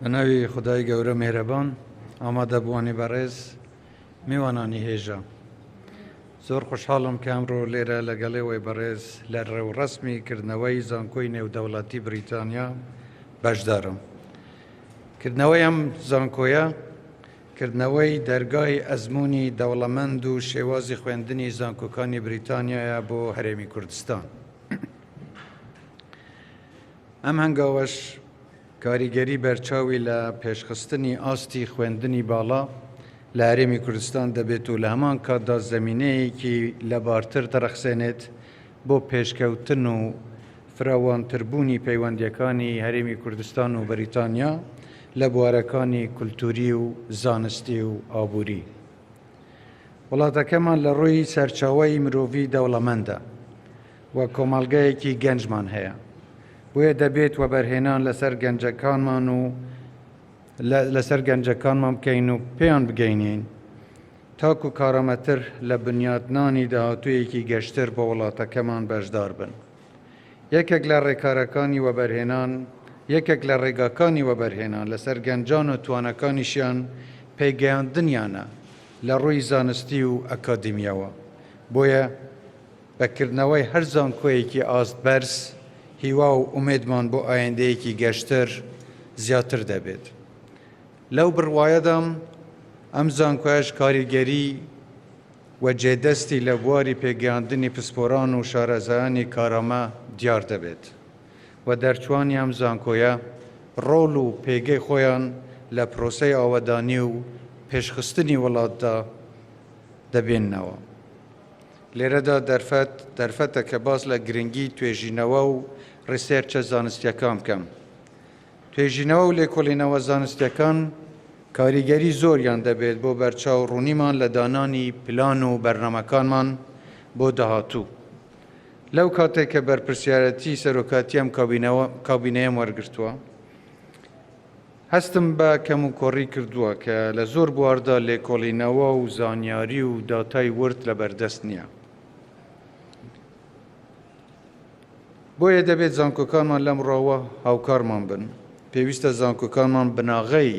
بەناوی خدای گەورە مێرەبان ئامادەبووانی بەڕێز میوانانی هێژە زۆر خوشحاڵم کە ئەمڕۆ لێرە لەگەڵێوەی بەڕێز لە ڕێوڕەسمی کردنەوەی زانکۆی نێودەوڵەتی بریتانیا بەشدارم. کردنەوەی ئەم زانکۆیە کردنەوەی دەرگای ئەزموونی دەوڵەمەند و شێوازی خوێندنی زانکۆکانی بریتانیایە بۆ هەرێمی کوردستان. ئەم هەنگاوەش کاریگەری بەرچاوی لە پێشخستنی ئاستی خوێندنی باڵا لە هەرێمی کوردستان دەبێت و لە هەمان کاتدا زەمینەیەکی لەبارتر دەرەخسێنێت بۆ پێشکەوتن و فراوانتربوونی پەیوەندیەکانی هەرێمی کوردستان و بەریتانیا لە بوارەکانی کولتوری و زانستی و ئابووری. وڵاتەکەمان لە ڕووی سەرچاوەی مرۆڤی دەوڵەمەندە و کۆمەڵگەیەکی گەنجمان هەیە. بۆیە دەبێت وەبەرهێنان لەسەر گەنجەکانمان و لەسەر گەنجەکانمان بکەین و پێیان بگەینین تاکو کارەمەتر لە بنیادنانی داهاتوویەکی گەشتر بۆ وڵاتەکەمان بەشدار بن. یەکێک لە ڕێگاکانی وەبەرهێنان لەسەر گەنجان و توانەکانیشیان پێگەیاندنیانە لە ڕووی زانستی و ئەکادمیەوە. بۆیە بەکردنەوەی هەر زانکۆیەکی ئاستبەرز هیوا و ئومێدمان بۆ ئایندەیەکی گەشتر زیاتر دەبێت. لەو بڕوایەدام ئەم زانکۆیەش کاریگەری و جێدەستی لە بواری پێگەیاندنی پسپۆران و شارەزایانی کارامە دیار دەبێت و دەرچوانی ئەم زانکۆیە ڕۆڵ و پێگەی خۆیان لە پرۆسەی ئاوەدانی و پێشخستنی وڵاتدا دەبێننەوە. لێرەدا دەرفەتە کە باس لە گرنگی توێژینەوە و ڕیسێرچە زانستیەکان بکەم. توێژینەوە و لێکۆڵینەوە زانستیەکان کاریگەری زۆریان دەبێت بۆ بەرچاو ڕوونیمان لە دانانی پلان و بەرنامەکانمان بۆ داهاتوو. لەو کاتێک کە بەرپرسیارەتی سەرۆکاتی ئەم کابینەیەم وەرگرتووە، هەستم بە کەم و کۆڕی کردووە کە لە زۆر بواردا لێکۆڵینەوە و زانیاری و داتای ورد لە بەردەست نییە. بۆیە دەبێت زانکۆکانمان لەم ڕاوە هاوکارمان بن. پێویستە زانکۆکانمان بناغەی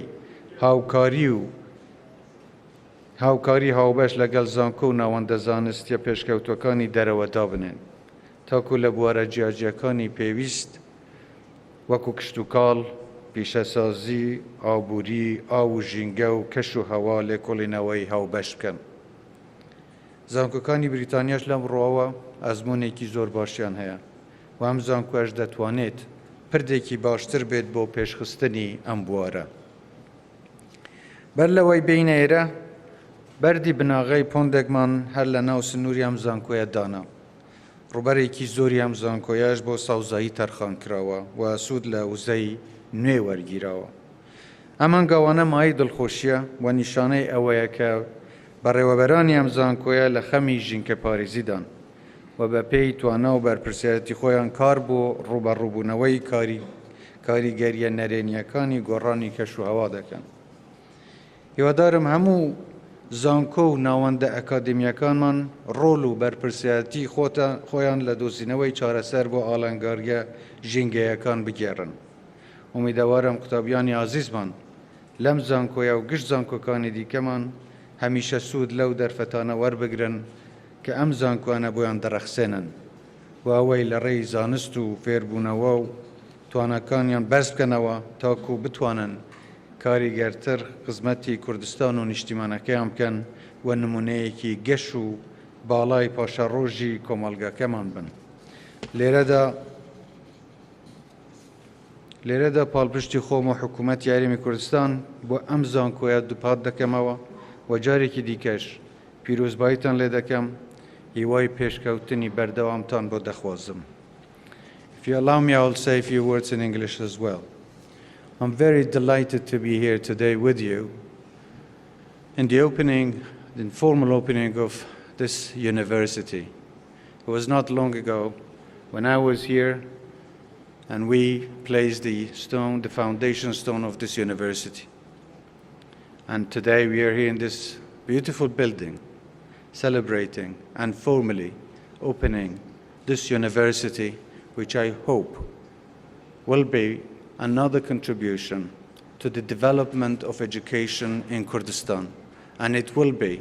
هاوکاری هاوبەش لەگەڵ زانکۆ و ناوەندە زانستیە پێشکەوتوەکانی دەرەوەدا بنێن تاکو لە بوارە جیاجیەکانی پێویست وەکو کشتتوکاڵ، پیشەسازی، ئابووری، ئاو و ژینگە و کەش و هەوا لێکۆڵینەوەی هاوبەش بکەن. زانکۆکانی بریتانیاش لەم ڕۆوە ئەزموونێکی زۆر باشیان هەیە و ئەم زانکۆیەش دەتوانێت پردێکی باشتر بێت بۆ پێشخستنی ئەم بوارە. بەر لەوەی بینە ئێرە بەردی بناغەی پۆندێکمان هەر لە ناو سنووری ئەم زانکۆیە دانا. ڕوبەرێکی زۆری ئەم زانکۆیەش بۆ ساوزایی تەرخان کراوە و سوود لە وزەی نوێ وەرگیراوە. ئەم هەنگاوانە مای دڵخۆشیە و نیشانەی ئەوەیە کە بەڕێوەبەرانی ئەم زانکۆیە لە خەمی ژینکە پارێزیدان و بە پێی توانا و بەرپرسیارەتی خۆیان کار بۆ ڕوبەڕووبوونەوەی کاریگەریە نەرێنیەکانی گۆڕانی کەش و هەوا دەکەن. هیوادارم هەموو زانکۆ و ناوەندە ئەکادمیەکانمان ڕۆڵ و بەرپرسیارەتی خۆیان لە دۆزینەوەی چارەسەر بۆ ئاڵنگاریە ژینگەیەکان بگێڕن. ئومیدەوارم قوتابیانی عزیزمان لەم زانکۆیە و گشت زانکۆکانی دیکەمان هەمیشە سوود لەو دەرفەتانە وەربگرن کە ئەم زانکۆیانە بۆیان دەرەخسێنن و ئەوەی لە ڕێی زانست و فێربوونەوە و توانەکانیان بەرز بکەنەوە تاکو بتوانن کاریگەرتر خزمەتی کوردستان و نیشتیمانەکەیان بکەن و نمونەیەکی گەش و باڵای پاشەڕۆژی کۆمەڵگەکەمان بن. لێرەدا پاڵپشتی خۆم و حکومەتی هەرێمی کوردستان بۆ ئەم زانکۆیە دووپات دەکەمەوە و جارێکی دیکەش پیرۆزباییتان لێ دەکەم، هیوای پێشکەوتنی بەردەوامتان بۆ دەخوازم. If you allow me, I will say a few words in English as well. I'm very delighted to be here today with you in the informal opening of this university. It was not long ago when I was here and we placed the foundation stone of this university. And today we are here in this beautiful building celebrating and formally opening this university, which I hope will be another contribution to the development of education in Kurdistan, and it will be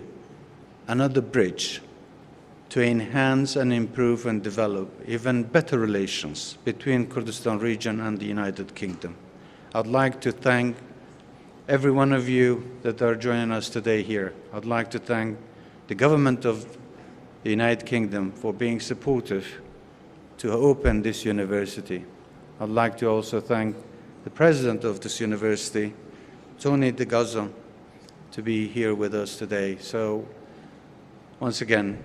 another bridge to enhance and improve and develop even better relations between Kurdistan region and the United Kingdom. I'd like to thank every one of you that are joining us today here. I'd like to thank the government of the United Kingdom for being supportive to open this university. I'd like to also thank the president of this university, Tony de Gazon, to be here with us today. So once again,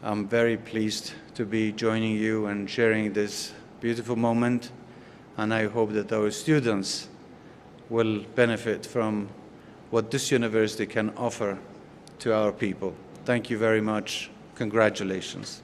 I'm very pleased to be joining you and sharing this beautiful moment, and I hope that our students will benefit from what this university can offer to our people. Thank you very much. Congratulations.